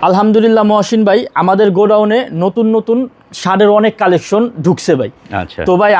আলহামদুলিল্লাহ মহসিন ভাই, আমাদের গোডাউনে নতুন নতুন শার্টের অনেক কালেকশন ঢুকছে ভাই। আচ্ছা। তো ভাই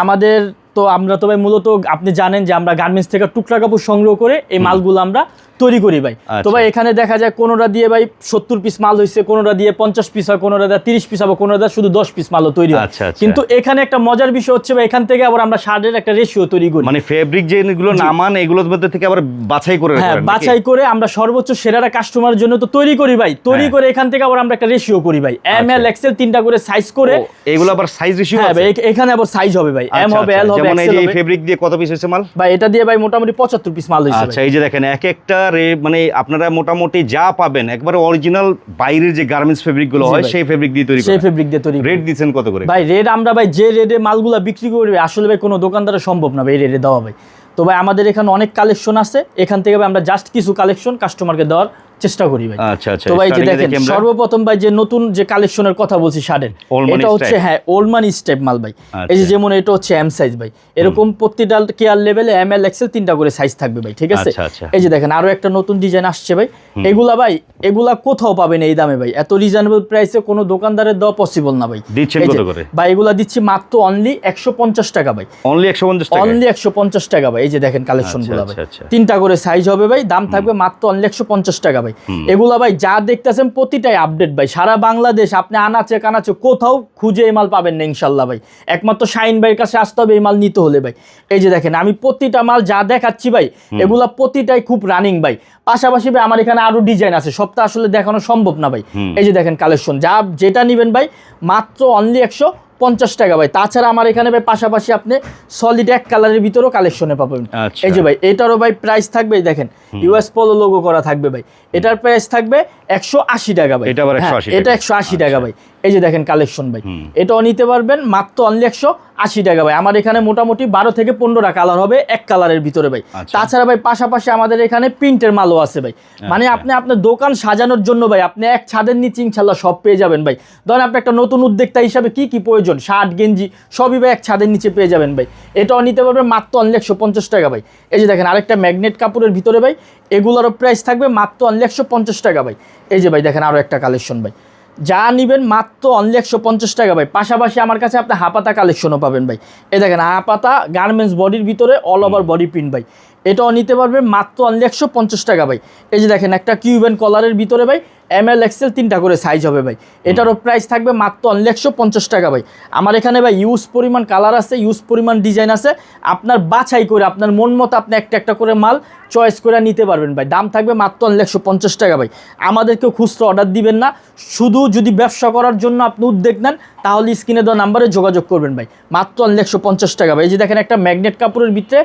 আমরা তো ভাই মূলত আপনি জানেন যে আমরা গার্মেন্টস থেকে টুকরা কাপড় সংগ্রহ করে এই মালগুলো আমরা তৈরি করি ভাই। তো ভাই এখানে দেখা যায় কোনোটা দিয়ে ভাই 70 পিস মাল হয়েছে, কোনোটা দিয়ে 50 পিস হয়, কোনোটা দিয়ে 30 পিস হবে, কোনোটা শুধু 10 পিস মালও তৈরি হয়। কিন্তু এখানে একটা মজার বিষয় হচ্ছে ভাই, এখান থেকে আবার আমরা শার্টের একটা রেশিও তৈরি করি, মানে ফেব্রিক যেগুলো নামান এগুলোর মধ্যে থেকে আবার বাছাই করে, হ্যাঁ বাছাই করে আমরা সর্বোচ্চ সেরাটা কাস্টমারের জন্য তো তৈরি করি ভাই। তৈরি করে এখান থেকে আবার আমরা একটা রেশিও করি ভাই, এম এল এক্সেল তিনটা করে সাইজ করে। এগুলো আবার সাইজ রেশিও আছে? হ্যাঁ এখানে আবার সাইজ হবে ভাই, এম হবে, এল হবে, যেমন এই যে ফেব্রিক দিয়ে কত পিস হয়েছে মাল ভাই? এটা দিয়ে ভাই মোটামুটি 75 পিস মাল হয়েছে। আচ্ছা, এই যে দেখেন এক একটা মানে আপনারা মোটামুটি যা পাবেন একবারে অরিজিনাল বাইরের যে গার্মেন্টস ফেব্রিক গুলো হয় সেই ফেব্রিক দিয়ে তৈরি, সেই ফেব্রিক দিয়ে তৈরি। রেট দিবেন কত করে ভাই? রেট আমরা ভাই যে রেটে মালগুলা বিক্রি করি আসলে ভাই কোনো দোকানদারের সম্ভব না ভাই এই রেটে দেওয়া ভাই। তো ভাই আমাদের এখানে অনেক কালেকশন আছে, এখান থেকে ভাই আমরা জাস্ট কিছু কালেকশন কাস্টমারকে দেওয়ার চেষ্টা করি ভাই। আচ্ছা আচ্ছা। তো ভাই যে দেখেন সর্বপ্রথম ভাই যে নতুন যে কালেকশনের কথা বলছি শার্টের, এটা হচ্ছে হ্যাঁ ওল্ড মানি স্টেপ মাল ভাই। এই যে যেমন এটা হচ্ছে এম সাইজ ভাই, এরকম প্রতিটা কেয়ার লেভেলে এম এল এক্সেল তিনটা করে সাইজ থাকবে ভাই, ঠিক আছে? এই যে দেখেন আরো একটা নতুন ডিজাইন আসছে ভাই, এগুলা ভাই এগুলা কোথাও পাবেন এই দামে ভাই, এত রিজনেবল প্রাইসে কোনো দোকানদারের দেওয়া পসিবল না ভাই। দিচ্ছেন কত করে ভাই? এগুলা দিচ্ছি মাত্র অনলি 150 টাকা ভাই। অনলি 150 টাকা? অনলি 150 টাকা ভাই। এই যে দেখেন কালেকশন গুলা ভাই, তিনটা করে সাইজ হবে ভাই, দাম থাকবে মাত্র অনলি 150 টাকা ভাই। এগুলা ভাই যা দেখতেছেন প্রতিটাই আপডেট ভাই, সারা বাংলাদেশ আপনি আনাচে কানাচে কোথাও খুঁজে এই মাল পাবেন না ইনশাল্লাহ ভাই। একমাত্র শাইন ভাইয়ের কাছে আসতে হবে এই মাল নিতে হলে ভাই। এই যে দেখেন আমি প্রতিটা মাল যা দেখাচ্ছি ভাই এগুলা প্রতিটাই খুব রানিং ভাই। পাশাপাশি ভাই আমার এখানে আরো ডিজাইন আছে, সবটা আসলে দেখানো সম্ভব না ভাই। এই যে দেখেন কালেকশন যেটা নিবেন ভাই মাত্র অনলি 150 টাকা ভাই। তাছাড়া আমার এখানে ভাই পাশাপাশি আপনি সলিড এক কালারের ভিতরেও কালেকশনে পাবেন। এই যে ভাই এটারও ভাই প্রাইস থাকবে, দেখেন ইউএস পোলো লোগো করা থাকবে ভাই, এটার প্রাইস থাকবে 180 টাকা ভাই। এটা 180 টাকা ভাই। এই যে দেখেন কালেকশন ভাই, এটাও নিতে পারবেন মাত্র অনলি 180 টাকা ভাই। আমার এখানে মোটামুটি 12 থেকে 15টা কালার হবে এক কালারের ভিতরে ভাই। তাছাড়া ভাই পাশাপাশি আমাদের এখানে প্রিন্টের মালও আছে ভাই, মানে আপনি আপনার দোকান সাজানোর জন্য ভাই আপনি এক ছাদের নিচে ইনশাল্লাহ সব পেয়ে যাবেন ভাই। ধরেন আপনি একটা নতুন উদ্যোক্তা হিসাবে কি কি প্রয়োজন, শার্ট গেঞ্জি সবই ভাই এক ছাদের নিচে পেয়ে যাবেন ভাই। এটাও নিতে পারবেন মাত্র অনলি 150 টাকা ভাই। এই যে দেখেন আরেকটা ম্যাগনেট কাপড়ের ভিতরে ভাই, এগুলোরও প্রাইস থাকবে মাত্র অনলি 150 টাকা ভাই। এই যে ভাই দেখেন আরো একটা কালেকশন ভাই, যা নিবেন মাত্র অনলি 150 টাকা ভাই। পাশাপাশি আমার কাছে আপনি হাপাতা কালেকশনও পাবেন ভাই। এই দেখেন হাপাতা গার্মেন্টস বডির ভিতরে অল ওভার বডি প্রিন্ট ভাই, এটাও নিতে পারবেন মাত্র অনলি 150 টাকা ভাই। এই যে দেখেন একটা কিউবেন কলারের ভিতরে ভাই এম এল এক্সেল তিনটা করে সাইজ হবে ভাই, এটারও প্রাইস থাকবে মাত্র অনলি 150 টাকা ভাই। আমার এখানে ভাই ইউজ পরিমাণ কালার আছে, ইউজ পরিমাণ ডিজাইন আছে, আপনার বাছাই করে আপনার মন মতো আপনি একটা একটা করে মাল চয়েস করে নিতে পারবেন ভাই। দাম থাকবে মাত্র অনলি 150 টাকা ভাই। আমাদেরকেও খুচরো অর্ডার দিবেন না, শুধু যদি ব্যবসা করার জন্য আপনি উদ্যোগ নেন তাহলে স্ক্রিনে দেওয়া নাম্বারে যোগাযোগ করবেন ভাই, মাত্র অনলি 150 টাকা ভাই। এই যে দেখেন একটা ম্যাগনেট কাপড়ের ভিতরে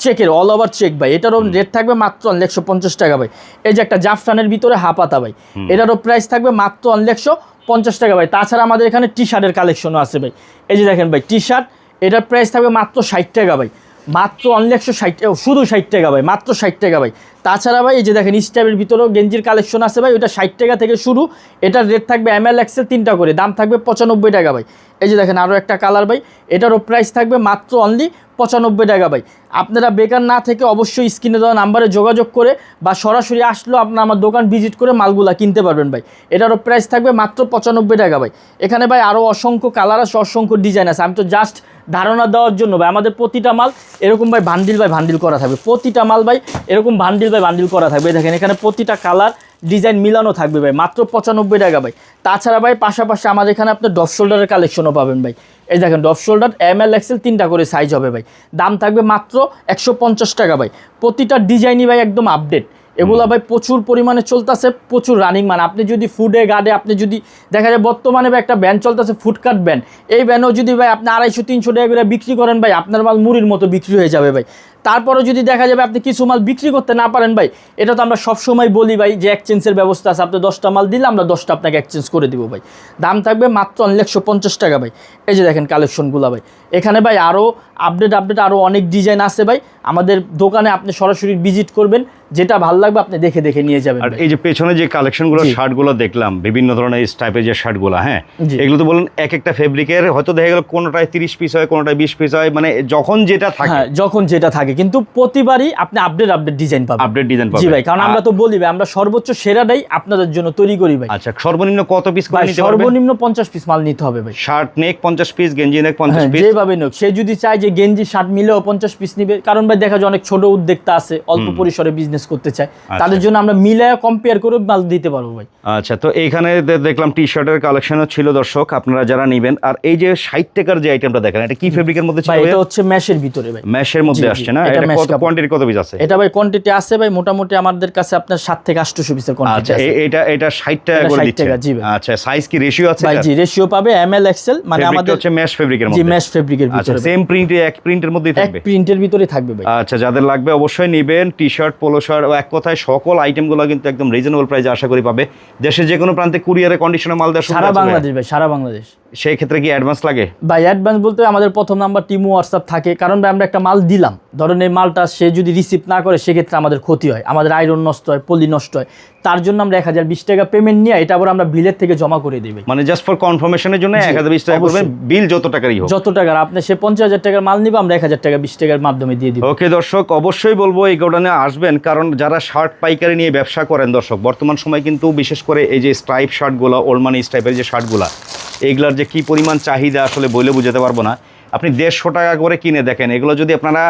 চেকের অল ওভার চেক ভাই, এটারও রেট থাকবে মাত্র অনলি 150 টাকা ভাই। এই যে একটা জাফরানের ভিতরে হাপাতা ভাই, এটারও প্রাইস থাকবে মাত্র অনলি 150 টাকা ভাই। তাছাড়া আমাদের এখানে টি শার্টের কালেকশনও আছে ভাই। এই যে দেখেন ভাই টি শার্ট, এটার প্রাইস থাকবে মাত্র 60 টাকা ভাই, মাত্র অনলি 160, শুধু 60 টাকা ভাই, মাত্র 60 টাকা ভাই। তাছাড়া ভাই এই যে দেখেন স্টাইলের ভিতরেও গেঞ্জির কালেকশন আছে ভাই, ওইটা 60 টাকা থেকে শুরু, এটার রেট থাকবে এম এল এক্সেল তিনটা করে, দাম থাকবে 95 টাকা ভাই। এই যে দেখেন আরও একটা কালার ভাই, এটারও প্রাইস থাকবে মাত্র অনলি 95 টাকা ভাই। আপনারা বেকার না থেকে অবশ্যই স্ক্রিনে দেওয়া নাম্বারে যোগাযোগ করে বা সরাসরি আসলেও আপনার আমার দোকান ভিজিট করে মালগুলা কিনতে পারবেন ভাই। এটারও প্রাইস থাকবে মাত্র 95 টাকা ভাই। এখানে ভাই আরও অসংখ্য কালার আছে, অসংখ্য ডিজাইন আছে, আমি তো জাস্ট ধারণা দেওয়ার জন্য ভাই। আমাদের প্রতিটা মাল এরকম ভাই বান্ডিল করা থাকবে, প্রতিটা মাল ভাই এরকম বান্ডিল করা থাকবে। দেখেন এখানে প্রতিটা কালার ডিজাইন মিলানো থাকবে ভাই, মাত্র 95 টাকা ভাই। তাছাড়া ভাই পাশাপাশি আমাদের এখানে আপনার ডফ শোল্ডারের কালেকশনও পাবেন ভাই। এই দেখেন ডফ শোল্ডার এম এল এক্সেল তিনটা করে সাইজ হবে ভাই, দাম থাকবে মাত্র 150 টাকা ভাই। প্রতিটা ডিজাইনই ভাই একদম আপডেট, এগুলা ভাই প্রচুর পরিমাণে চলতেছে, প্রচুর রানিং মান। আপনি যদি ফুডে গার্ডে আপনি যদি দেখা যায় বর্তমানে ভাই একটা ব্যান্ড চলতেছে ফুডকার্ট ব্যান্ড, এই ব্যান্ডও যদি ভাই আপনি 250-300 টাকা করে বিক্রি করেন ভাই, আপনার মাল মুড়ির মতো বিক্রি হয়ে যাবে ভাই। তারপরে যদি দেখা যাবে আপনি কিছু মাল বিক্রি করতে না পারেন ভাই, এটা তো আমরা সবসময় বলি ভাই যে এক্সচেঞ্জের ব্যবস্থা আছে, আপনি 10টা মাল দিলে আমরা 10টা আপনাকে এক্সচেঞ্জ করে দিব ভাই। দাম থাকবে মাত্র অনলি 150 টাকা ভাই। এই যে দেখেন কালেকশনগুলো ভাই, এখানে ভাই আরও আপডেট আরও অনেক ডিজাইন আছে ভাই। আমাদের দোকানে আপনি সরাসরি ভিজিট করবেন, যেটা ভালো লাগবে আপনি দেখে দেখে নিয়ে যাবেন। আর এই যে পেছনে যে কালেকশনগুলো শার্টগুলো দেখলাম বিভিন্ন ধরনের টাইপের যে শার্টগুলো, হ্যাঁ এগুলো তো বলেন এক একটা ফেব্রিকের হয়তো দেখা গেল কোনোটায় 30 পিস হয়, কোনোটায় 20 পিস হয়, মানে যখন যেটা থাকে, হ্যাঁ যখন যেটা থাকে, কিন্তু প্রতিবারই আপনি আপডেট ডিজাইন পাবেন। আপডেট ডিজাইন পাবেন জি ভাই, কারণ আমরা তো বলি ভাই আমরা সর্বোচ্চ সেরাটাই আপনাদের জন্য তৈরি করি ভাই। আচ্ছা, সর্বনিম্ন কত পিস করে নিতে পারবে? সর্বনিম্ন 50 পিস মাল নিতে হবে ভাই। শার্ট নেক 50 পিস, গেঞ্জি নেক 50 পিস, যেভাবে নোক। সে যদি চায় যে গেঞ্জি শার্ট মিলেও 50 পিস নিবে, কারণ ভাই দেখা যায় অনেক ছোট উদ্যোক্তা আছে, অল্প পরিসরে বিজনেস করতে চায়, তাদের জন্য আমরা মিলায়া কম্পেয়ার করে মাল দিতে পারবো ভাই। আচ্ছা, তো এইখানে দেখলাম টি শার্টের কালেকশনও ছিল দর্শক, আপনারা যারা নেবেন। আর এই যে 60 টাকার যে আইটেমটা দেখেন, এটা কি ফেব্রিকের মধ্যে ছিল? এটা হচ্ছে মেশের ভিতরে ভাই, মেশের মধ্যে আসছে না? এটা কত কোয়ান্টিটি, কত পিস আছে? এটা ভাই কোয়ান্টিটি আছে ভাই মোটামুটি আমাদের কাছে আপনার 7 থেকে 800 পিসের কোয়ান্টিটি আছে। আচ্ছা, এটা 60 টাকা করে দিচ্ছে? আচ্ছা, সাইজ কি রেশিও আছে? ভাই জি, রেশিও পাবে এমএল এক্সেল, মানে আমাদের হচ্ছে মেশ ফেব্রিকের মধ্যে। জি, মেশ ফেব্রিকের ভিতরে। আচ্ছা, সেম প্রিন্টে, এক প্রিন্টের মধ্যেই থাকবে? এক প্রিন্টের ভিতরেই থাকবে ভাই। আচ্ছা, যাদের লাগবে অবশ্যই নেবেন। টি শার্ট, পোলো শার্ট, ও এক কথায় সকল আইটেমগুলো কিন্তু একদম রিজনেবল প্রাইসে আশা করি পাবে। দেশের যে কোনো প্রান্তে কুরিয়ারে কন্ডিশনে মাল দেওয়া সারা বাংলাদেশ ভাই, সারা বাংলাদেশ। সেই ক্ষেত্রে কি অ্যাডভান্স লাগে? ভাই অ্যাডভান্স বলতে আমাদের প্রথম নাম্বার টিমো হোয়াটসঅ্যাপ থাকে, কারণ ভাই আমরা একটা মাল দিলাম, ধরেন এই মালটা সে যদি রিসিভ না করে সেক্ষেত্রে আমাদের ক্ষতি হয়, আমাদের আয়রন নষ্ট হয়, পলি নষ্ট হয়, তার জন্য আমরা 1020 টাকা পেমেন্ট নিয়ে এটা আবার আমরা বিলের থেকে জমা করে দিই। মানে জাস্ট ফর কনফার্মেশনের জন্য 1020 টাকা করবেন, বিল যত টাকারই হোক। যত টাকার আপনি সে 50,000 টাকার মাল নিবে, আমরা 1000 টাকা 20 টাকার মাধ্যমে দিয়ে দিব। ওকে দর্শক, অবশ্যই বলবো এই গোডাউনে আসবেন, কারণ যারা শার্ট পাইকারি নিয়ে ব্যবসা করেন দর্শক, বর্তমান সময় কিন্তু বিশেষ করে এই যে স্ট্রাইপ শার্টগুলো, ওল্ড মানি স্ট্রাইপের যে শার্টগুলো, এইগুলোর যে কি পরিমাণ চাহিদা আসলে বলে বুঝাতে পারবো না। আপনি 150 টাকা করে কিনে দেখেন, এগুলো যদি আপনারা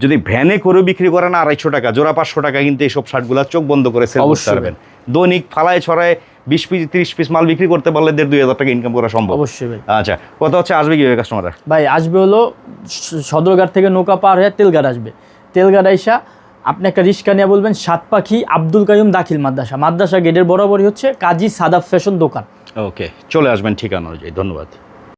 যদি ভ্যানে করে বিক্রি করেন 250 টাকা জোড়া, 500 টাকা কিন্তু এইসব শার্টগুলো চোখ বন্ধ করে সেল করতে পারবেন। দৈনিক ফালায় ছড়ায় 20 পিস 30 পিস মাল বিক্রি করতে পারলে 1,500-2,000 টাকা ইনকাম করা সম্ভব। অবশ্যই ভাই। আচ্ছা, কথা হচ্ছে আসবে কিভাবে কাস্টমাররা? ভাই আসবে হলো সদরঘাট থেকে নৌকা পার হয়ে তেলঘাট আসবে। তেলঘাট আইসা আপনি একটা রিক্সা নিয়ে বলবেন সাতপাখি আব্দুল কাইয়ুম দাখিল মাদ্রাসা, মাদ্রাসা গেটের বরাবরই হচ্ছে কাজী সাদাব ফ্যাশন দোকান। ওকে, চলে আসবেন ঠিকানা অনুযায়ী। ধন্যবাদ।